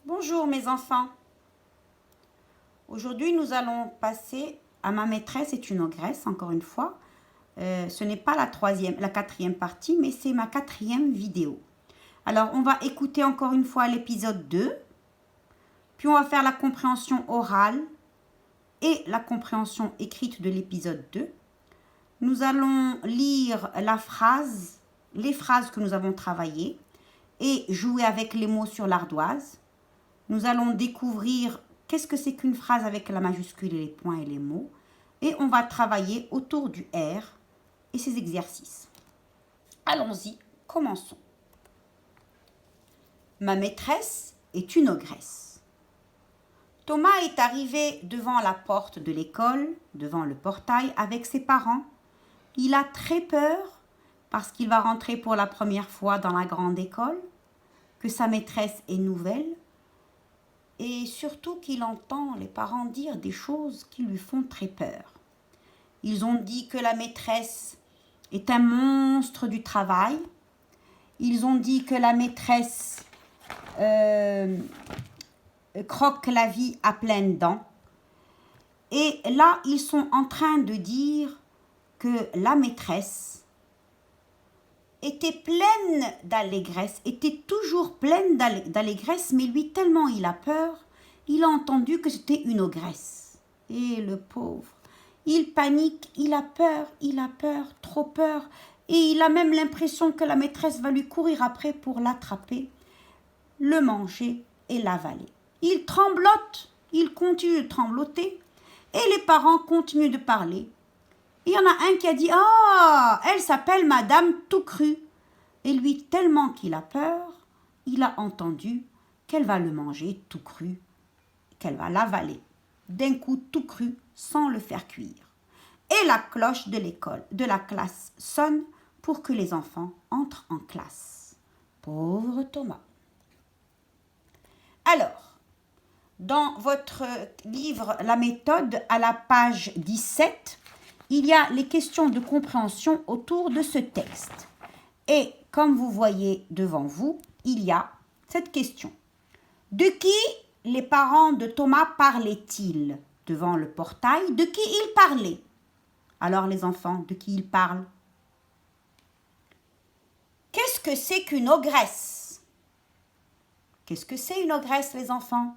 Bonjour mes enfants. Aujourd'hui, nous allons passer à ma maîtresse est une ogresse, encore une fois. Ce n'est pas la quatrième partie, mais c'est ma quatrième vidéo. Alors, on va écouter encore une fois l'épisode 2, puis on va faire la compréhension orale et la compréhension écrite de l'épisode 2. Nous allons lire les phrases que nous avons travaillées et jouer avec les mots sur l'ardoise. Nous allons découvrir qu'est-ce que c'est qu'une phrase avec la majuscule et les points et les mots. Et on va travailler autour du R et ses exercices. Allons-y, commençons. Ma maîtresse est une ogresse. Thomas est arrivé devant la porte de l'école, devant le portail, avec ses parents. Il a très peur parce qu'il va rentrer pour la première fois dans la grande école, que sa maîtresse est nouvelle, et surtout qu'il entend les parents dire des choses qui lui font très peur. Ils ont dit que la maîtresse est un monstre du travail. Ils ont dit que la maîtresse croque la vie à pleines dents. Et là, ils sont en train de dire que la maîtresse était pleine d'allégresse, était toujours pleine d'allégresse, mais lui, tellement il a peur, il a entendu que c'était une ogresse. Et le pauvre, il panique, il a peur, trop peur, et il a même l'impression que la maîtresse va lui courir après pour l'attraper, le manger et l'avaler. Il tremblote, il continue de trembloter, et les parents continuent de parler. Il y en a un qui a dit « Ah, elle s'appelle Madame Tout Cru ». Et lui, tellement qu'il a peur, il a entendu qu'elle va le manger tout cru, qu'elle va l'avaler d'un coup tout cru sans le faire cuire. Et la cloche de l'école, de la classe sonne pour que les enfants entrent en classe. Pauvre Thomas. Alors, dans votre livre La méthode, à la page 17, il y a les questions de compréhension autour de ce texte. Et comme vous voyez devant vous, il y a cette question. De qui les parents de Thomas parlaient-ils devant le portail? De qui ils parlaient? Alors les enfants, de qui ils parlent? Qu'est-ce que c'est qu'une ogresse? Qu'est-ce que c'est une ogresse, les enfants?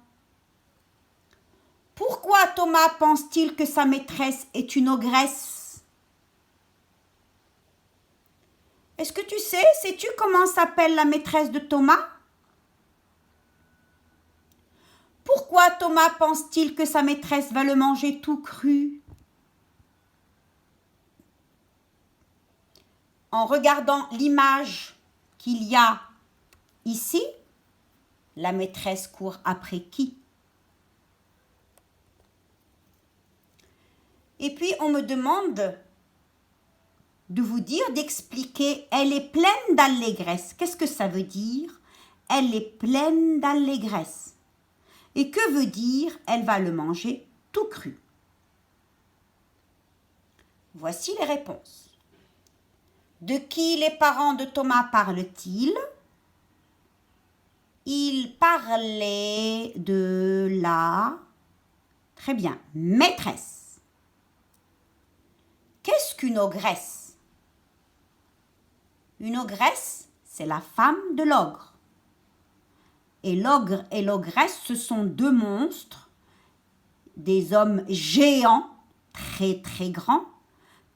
Pourquoi Thomas pense-t-il que sa maîtresse est une ogresse? Est-ce que tu sais, sais-tu comment s'appelle la maîtresse de Thomas? Pourquoi Thomas pense-t-il que sa maîtresse va le manger tout cru? En regardant l'image qu'il y a ici, la maîtresse court après qui? Et puis on me demande de vous dire, d'expliquer, elle est pleine d'allégresse. Qu'est-ce que ça veut dire? Elle est pleine d'allégresse. Et que veut dire elle va le manger tout cru? Voici les réponses. De qui les parents de Thomas parlent-ils? Ils parlaient de la... Très bien, maîtresse. Qu'est-ce qu'une ogresse? Une ogresse, c'est la femme de l'ogre. Et l'ogre et l'ogresse, ce sont deux monstres, des hommes géants, très très grands,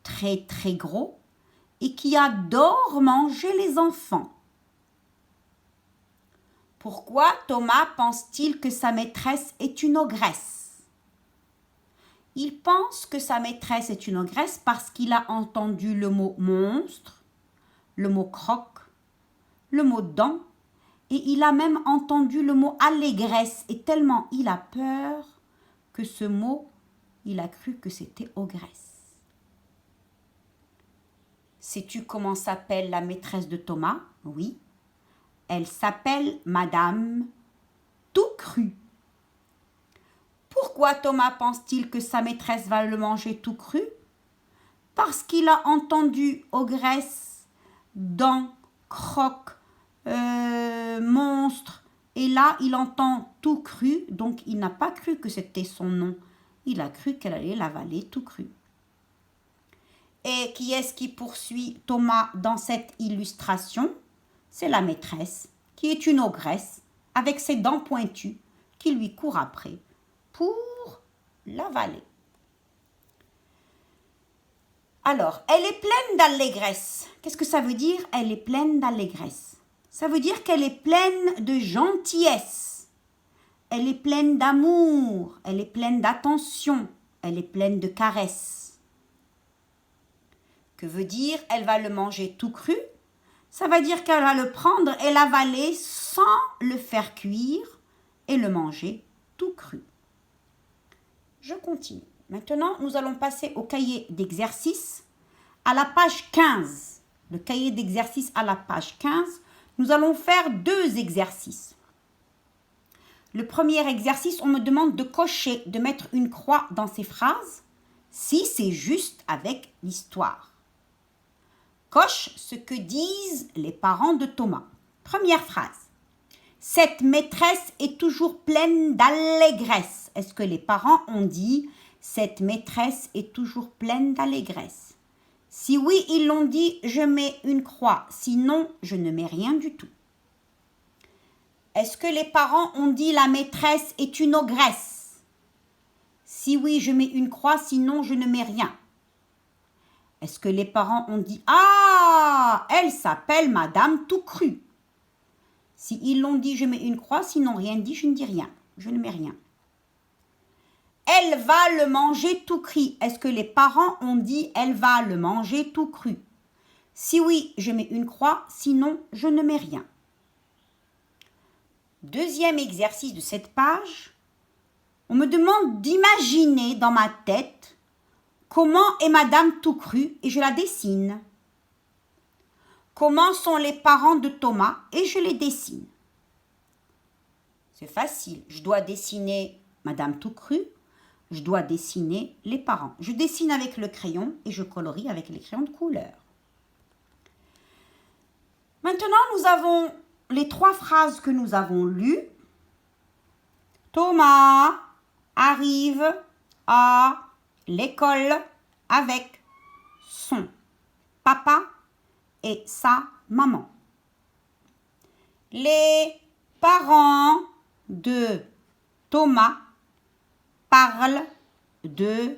très très gros, et qui adorent manger les enfants. Pourquoi Thomas pense-t-il que sa maîtresse est une ogresse? Il pense que sa maîtresse est une ogresse parce qu'il a entendu le mot monstre, le mot croque, le mot dent, et il a même entendu le mot allégresse, et tellement il a peur que ce mot, il a cru que c'était ogresse. Sais-tu comment s'appelle la maîtresse de Thomas? Oui, elle s'appelle Madame Tout Cru. Pourquoi Thomas pense-t-il que sa maîtresse va le manger tout cru? Parce qu'il a entendu ogresse, dent, croque, monstre Et là, il entend tout cru, donc il n'a pas cru que c'était son nom. Il a cru qu'elle allait l'avaler tout cru. Et qui est-ce qui poursuit Thomas dans cette illustration? C'est la maîtresse, qui est une ogresse, avec ses dents pointues, qui lui court après pour l'avaler. Alors, elle est pleine d'allégresse. Qu'est-ce que ça veut dire? Elle est pleine d'allégresse. Ça veut dire qu'elle est pleine de gentillesse. Elle est pleine d'amour. Elle est pleine d'attention. Elle est pleine de caresses. Que veut dire elle va le manger tout cru? Ça veut dire qu'elle va le prendre et l'avaler sans le faire cuire et le manger tout cru. Je continue. Maintenant, nous allons passer au cahier d'exercice à la page 15. Le cahier d'exercice à la page 15, nous allons faire 2 exercices. Le premier exercice, on me demande de cocher, de mettre une croix dans ces phrases, si c'est juste avec l'histoire. Coche ce que disent les parents de Thomas. Première phrase. Cette maîtresse est toujours pleine d'allégresse. Est-ce que les parents ont dit « Cette maîtresse est toujours pleine d'allégresse » Si oui, ils l'ont dit, je mets une croix. Sinon, je ne mets rien du tout. Est-ce que les parents ont dit « La maîtresse est une ogresse » Si oui, je mets une croix. Sinon, je ne mets rien. Est-ce que les parents ont dit « Ah, elle s'appelle Madame tout cru » Si ils l'ont dit, je mets une croix. Sinon, rien dit, je ne dis rien. Je ne mets rien. Elle va le manger tout cru. Est-ce que les parents ont dit « Elle va le manger tout cru » Si oui, je mets une croix. Sinon, je ne mets rien. Deuxième exercice de cette page. On me demande d'imaginer dans ma tête comment est Madame tout cru et je la dessine. Comment sont les parents de Thomas et je les dessine. C'est facile. Je dois dessiner Madame tout cru. Je dois dessiner les parents. Je dessine avec le crayon et je colorie avec les crayons de couleur. Maintenant, nous avons les 3 phrases que nous avons lues. Thomas arrive à l'école avec son papa et sa maman. Les parents de Thomas parlent de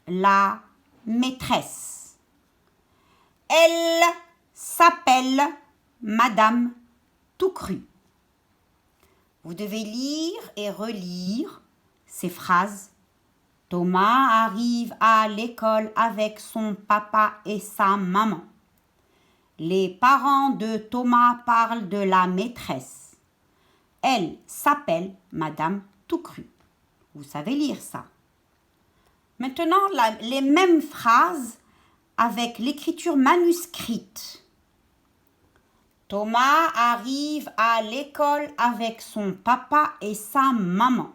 la maîtresse. Elle s'appelle Madame tout cru. Vous devez lire et relire ces phrases. Thomas arrive à l'école avec son papa et sa maman. Les parents de Thomas parlent de la maîtresse. Elle s'appelle Madame tout cru. Vous savez lire ça. Maintenant, les mêmes phrases avec l'écriture manuscrite. Thomas arrive à l'école avec son papa et sa maman.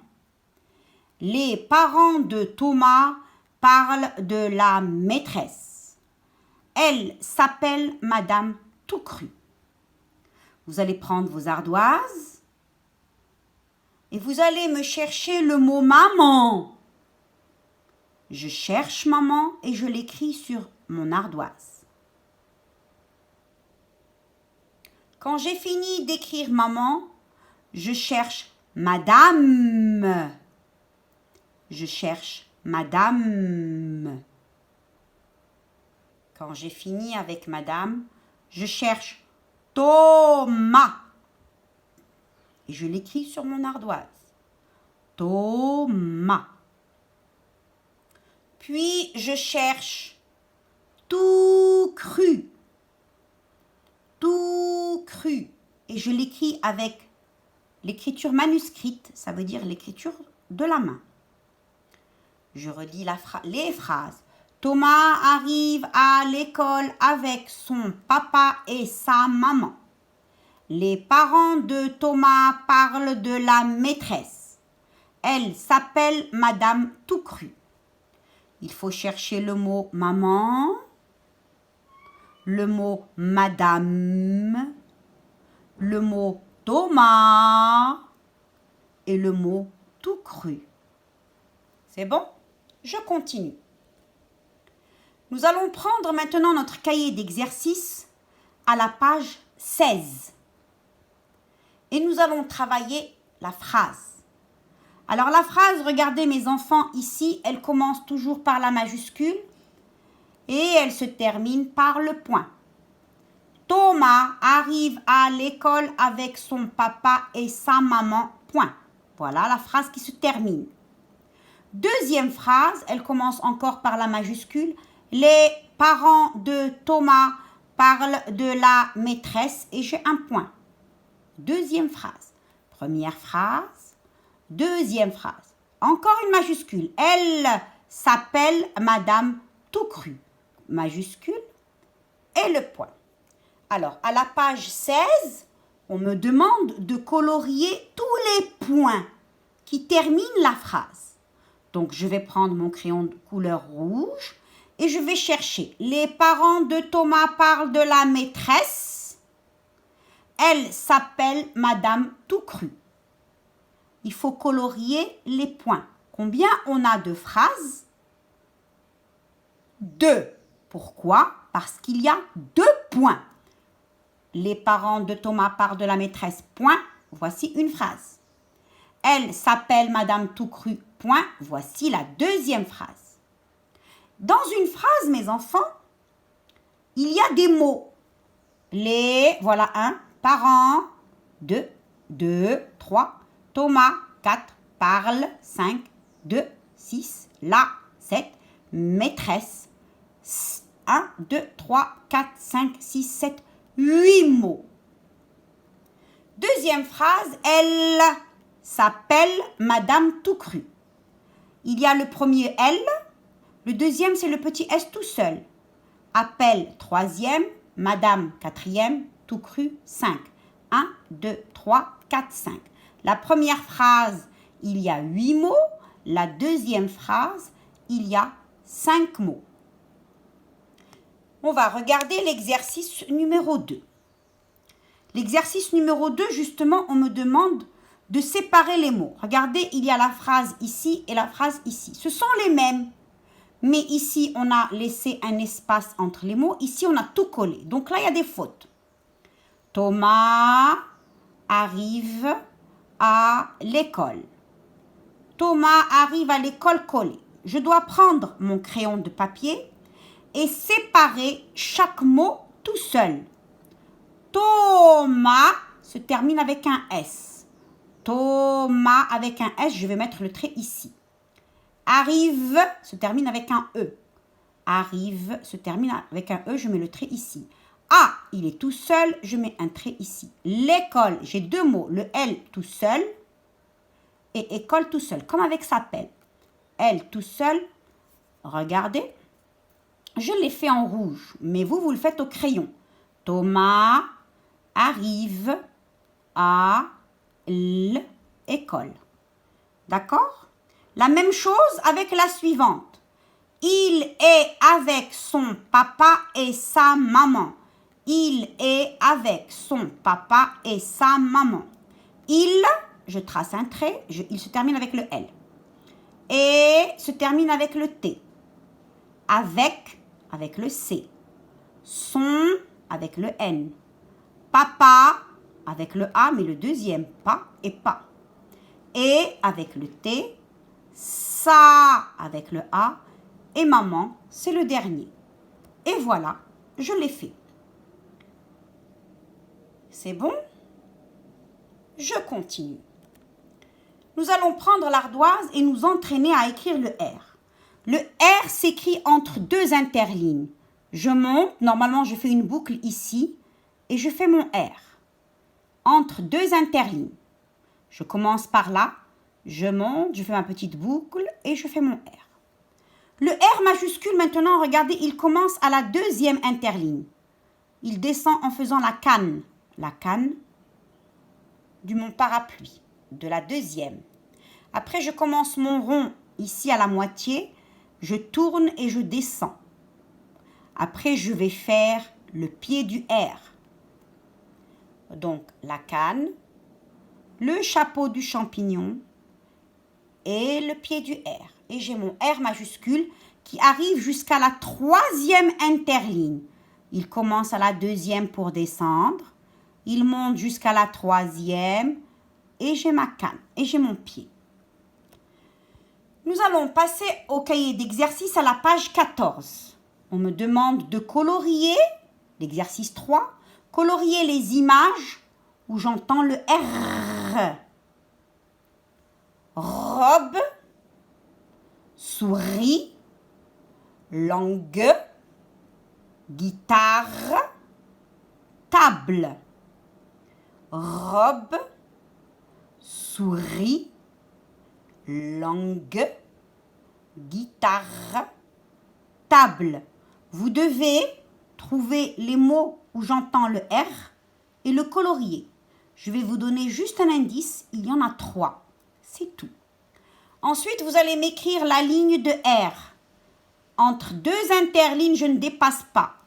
Les parents de Thomas parlent de la maîtresse. Elle s'appelle Madame tout cru. Vous allez prendre vos ardoises et vous allez me chercher le mot maman. Je cherche maman et je l'écris sur mon ardoise. Quand j'ai fini d'écrire maman, je cherche madame. Je cherche madame. Quand j'ai fini avec madame, je cherche Thomas. Et je l'écris sur mon ardoise. Thomas. Puis je cherche tout cru. Tout cru. Et je l'écris avec l'écriture manuscrite, ça veut dire l'écriture de la main. Je relis les phrases. Thomas arrive à l'école avec son papa et sa maman. Les parents de Thomas parlent de la maîtresse. Elle s'appelle Madame tout cru. Il faut chercher le mot maman, le mot madame, le mot Thomas et le mot tout cru. C'est bon? Je continue. Nous allons prendre maintenant notre cahier d'exercice à la page 16. Et nous allons travailler la phrase. Alors la phrase, regardez mes enfants, ici, elle commence toujours par la majuscule et elle se termine par le point. Thomas arrive à l'école avec son papa et sa maman, point. Voilà la phrase qui se termine. Deuxième phrase, elle commence encore par la majuscule. Les parents de Thomas parlent de la maîtresse et j'ai un point. Deuxième phrase. Première phrase. Deuxième phrase. Encore une majuscule. Elle s'appelle Madame Tout Cru. Majuscule et le point. Alors, à la page 16, on me demande de colorier tous les points qui terminent la phrase. Donc, je vais prendre mon crayon de couleur rouge et je vais chercher. Les parents de Thomas parlent de la maîtresse. Elle s'appelle Madame Tout Cru. Il faut colorier les points. Combien on a de phrases? 2. Pourquoi? Parce qu'il y a 2 points. Les parents de Thomas parlent de la maîtresse, point. Voici une phrase. Elle s'appelle Madame Tout Cru, point. Voici la deuxième phrase. Dans une phrase, mes enfants, il y a des mots. Voilà 1, parents, 2, 3, Thomas, 4, parle, 5, 2, 6, la, 7, maîtresse, 1, 2, 3, 4, 5, 6, 7, 8 mots. Deuxième phrase, elle s'appelle Madame Tout Cru. Il y a le premier elle, le deuxième c'est le petit S tout seul. Appelle troisième, Madame quatrième, Tout Cru 5. 1, 2, 3, 4, 5. La première phrase, il y a 8 mots. La deuxième phrase, il y a 5 mots. On va regarder l'exercice numéro 2. L'exercice numéro 2, justement, on me demande de séparer les mots. Regardez, il y a la phrase ici et la phrase ici. Ce sont les mêmes. Mais ici, on a laissé un espace entre les mots. Ici, on a tout collé. Donc là, il y a des fautes. Thomas arrive à l'école. Thomas arrive à l'école collé. Je dois prendre mon crayon de papier et séparer chaque mot tout seul. Thomas se termine avec un S. Thomas avec un S, je vais mettre le trait ici. Arrive se termine avec un E. Arrive se termine avec un E, je mets le trait ici. Ah, il est tout seul, je mets un trait ici. L'école, j'ai 2 mots, le L tout seul et école tout seul, comme avec s'appelle. L tout seul, regardez, je l'ai fait en rouge, mais vous le faites au crayon. Thomas arrive à l'école. D'accord? La même chose avec la suivante. Il est avec son papa et sa maman. Il est avec son papa et sa maman. Il, je trace un trait, il se termine avec le L. Et se termine avec le T. Avec le C. Son, avec le N. Papa, avec le A, mais le deuxième, pas et pas. Et avec le T. Ça, avec le A. Et maman, c'est le dernier. Et voilà, je l'ai fait. C'est bon? Je continue. Nous allons prendre l'ardoise et nous entraîner à écrire le R. Le R s'écrit entre 2 interlignes. Je monte, normalement je fais une boucle ici et je fais mon R. Entre 2 interlignes. Je commence par là, je monte, je fais ma petite boucle et je fais mon R. Le R majuscule maintenant, regardez, il commence à la 2e interligne. Il descend en faisant la canne de mon parapluie, de la 2e. Après, je commence mon rond ici à la moitié, je tourne et je descends. Après, je vais faire le pied du R. Donc, la canne, le chapeau du champignon et le pied du R. Et j'ai mon R majuscule qui arrive jusqu'à la 3e interligne. Il commence à la 2e pour descendre. Il monte jusqu'à la 3e. Et j'ai ma canne. Et j'ai mon pied. Nous allons passer au cahier d'exercice à la page 14. On me demande de colorier, l'exercice 3, colorier les images où j'entends le R. Robe, souris, langue, guitare, table. Robe, souris, langue, guitare, table. Vous devez trouver les mots où j'entends le R et le colorier. Je vais vous donner juste un indice, il y en a 3. C'est tout. Ensuite, vous allez m'écrire la ligne de R. Entre 2 interlignes, je ne dépasse pas.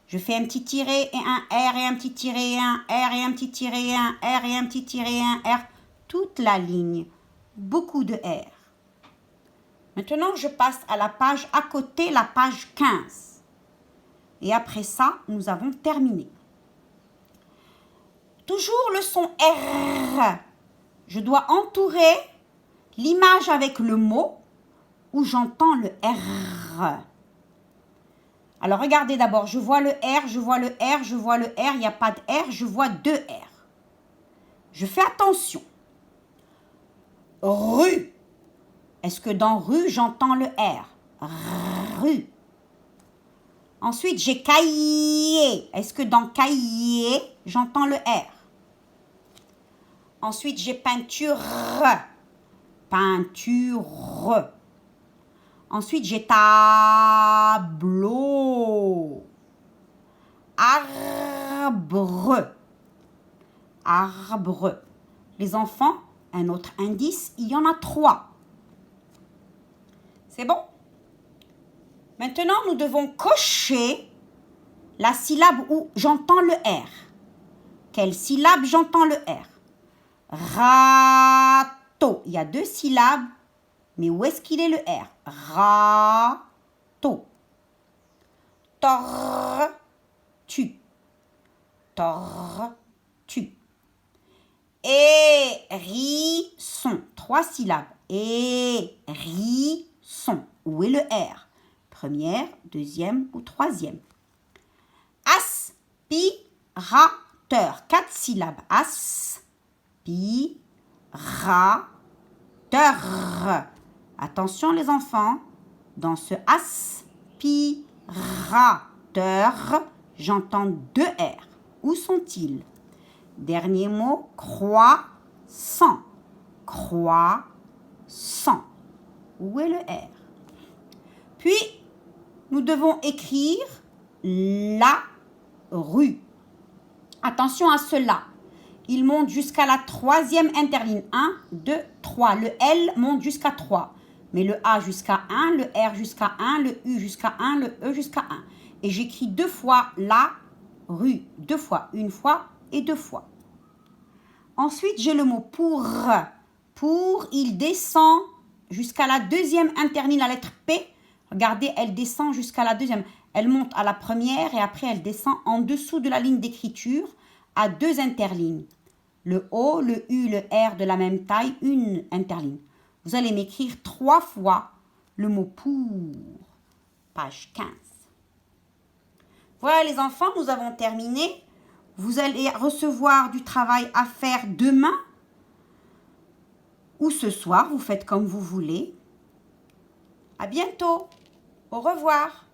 Je fais un petit tiret et un R et un petit tiret et un R et un petit tiret et un R et un petit tiret et un R. Toute la ligne. Beaucoup de R. Maintenant, je passe à la page à côté, la page 15. Et après ça, nous avons terminé. Toujours le son R. Je dois entourer l'image avec le mot où j'entends le R. Alors, regardez d'abord, je vois le R, je vois le R, je vois le R, il n'y a pas de R, je vois 2 R. Je fais attention. Rue. Est-ce que dans rue, j'entends le R? Rue. Ensuite, j'ai cahier. Est-ce que dans cahier, j'entends le R? Ensuite, j'ai peinture. Peinture. Ensuite, j'ai tableau. Arbre. Arbre. Les enfants, un autre indice, il y en a 3. C'est bon? Maintenant, nous devons cocher la syllabe où j'entends le R. Quelle syllabe j'entends le R? Râteau. Il y a 2 syllabes, mais où est-ce qu'il est le R? Râteau. Tortue. Tortue. Hérisson. 3 syllabes. Hérisson. Où est le R? Première, deuxième ou troisième. Aspirateur. 4 syllabes. Aspirateur. Attention les enfants, dans ce aspirateur, j'entends 2 R. Où sont-ils? Dernier mot, croissant. Croissant. Où est le R? Puis, nous devons écrire la rue. Attention à cela. Il monte jusqu'à la 3e interligne. 1, 2, 3. Le L monte jusqu'à 3. Mais le A jusqu'à 1, le R jusqu'à 1, le U jusqu'à 1, le E jusqu'à 1. Et j'écris 2 fois la rue. 2 fois, une fois et 2 fois. Ensuite, j'ai le mot pour. Pour, il descend jusqu'à la 2e interligne, la lettre P. Regardez, elle descend jusqu'à la 2e. Elle monte à la première et après, elle descend en dessous de la ligne d'écriture à 2 interlignes. Le O, le U, le R de la même taille, une interligne. Vous allez m'écrire 3 fois le mot pour. Page 15. Voilà les enfants, nous avons terminé. Vous allez recevoir du travail à faire demain ou ce soir. Vous faites comme vous voulez. À bientôt. Au revoir.